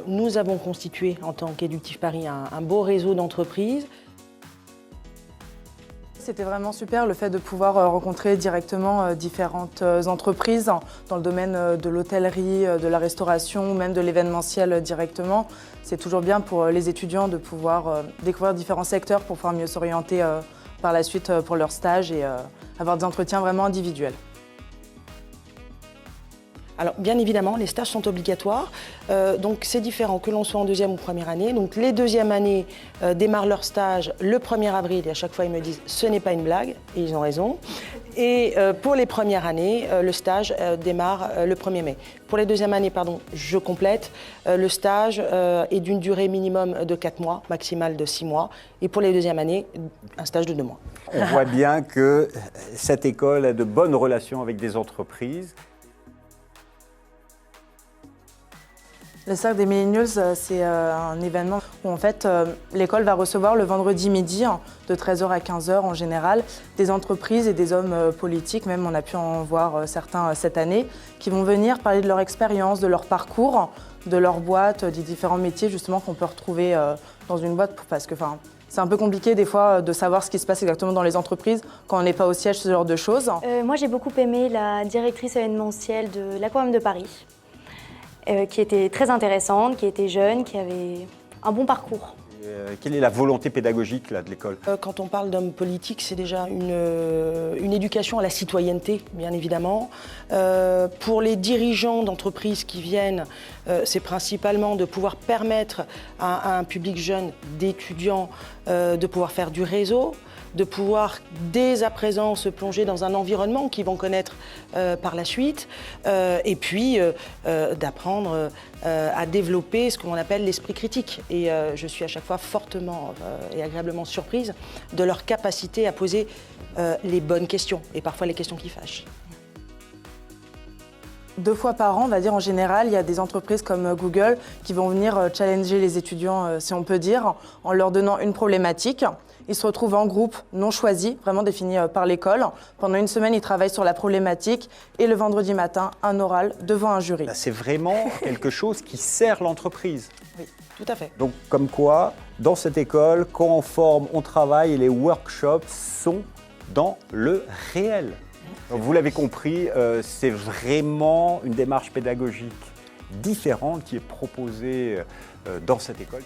Nous avons constitué, en tant qu'Éductif Paris, un beau réseau d'entreprises. C'était vraiment super le fait de pouvoir rencontrer directement différentes entreprises dans le domaine de l'hôtellerie, de la restauration ou même de l'événementiel directement. C'est toujours bien pour les étudiants de pouvoir découvrir différents secteurs pour pouvoir mieux s'orienter par la suite pour leur stage et avoir des entretiens vraiment individuels. Alors, bien évidemment, les stages sont obligatoires, donc c'est différent que l'on soit en deuxième ou première année. Donc les deuxièmes années démarrent leur stage le 1er avril et à chaque fois ils me disent « ce n'est pas une blague » et ils ont raison. Et pour les premières années, le stage démarre le 1er mai. Pour les deuxièmes années, je complète, le stage est d'une durée minimum de 4 mois, maximale de 6 mois. Et pour les deuxièmes années, un stage de 2 mois. On voit bien que cette école a de bonnes relations avec des entreprises. Le Cercle des Millennials, c'est un événement où en fait l'école va recevoir le vendredi midi, de 13h à 15h en général, des entreprises et des hommes politiques, même on a pu en voir certains cette année, qui vont venir parler de leur expérience, de leur parcours, de leur boîte, des différents métiers justement qu'on peut retrouver dans une boîte, parce que c'est un peu compliqué des fois de savoir ce qui se passe exactement dans les entreprises quand on n'est pas au siège, ce genre de choses. Moi j'ai beaucoup aimé la directrice événementielle de l'Aquarium de Paris. Qui était très intéressante, qui était jeune, qui avait un bon parcours. Quelle est la volonté pédagogique là, de l'école? Quand on parle d'hommes politiques, c'est déjà une éducation à la citoyenneté, bien évidemment. Pour les dirigeants d'entreprises qui viennent, c'est principalement de pouvoir permettre à un public jeune, d'étudiants, de pouvoir faire du réseau, de pouvoir dès à présent se plonger dans un environnement qu'ils vont connaître par la suite, et puis d'apprendre à développer ce qu'on appelle l'esprit critique. Et je suis à chaque fois fortement et agréablement surprise de leur capacité à poser les bonnes questions, et parfois les questions qui fâchent. 2 fois par an, on va dire en général, il y a des entreprises comme Google qui vont venir challenger les étudiants, si on peut dire, en leur donnant une problématique. Ils se retrouvent en groupe non choisi, vraiment défini par l'école. Pendant une semaine, ils travaillent sur la problématique et le vendredi matin, un oral devant un jury. C'est vraiment quelque chose qui sert l'entreprise. Oui, tout à fait. Donc comme quoi, dans cette école, quand on forme, on travaille et les workshops sont dans le réel. Donc, vous l'avez compris, c'est vraiment une démarche pédagogique différente qui est proposée dans cette école.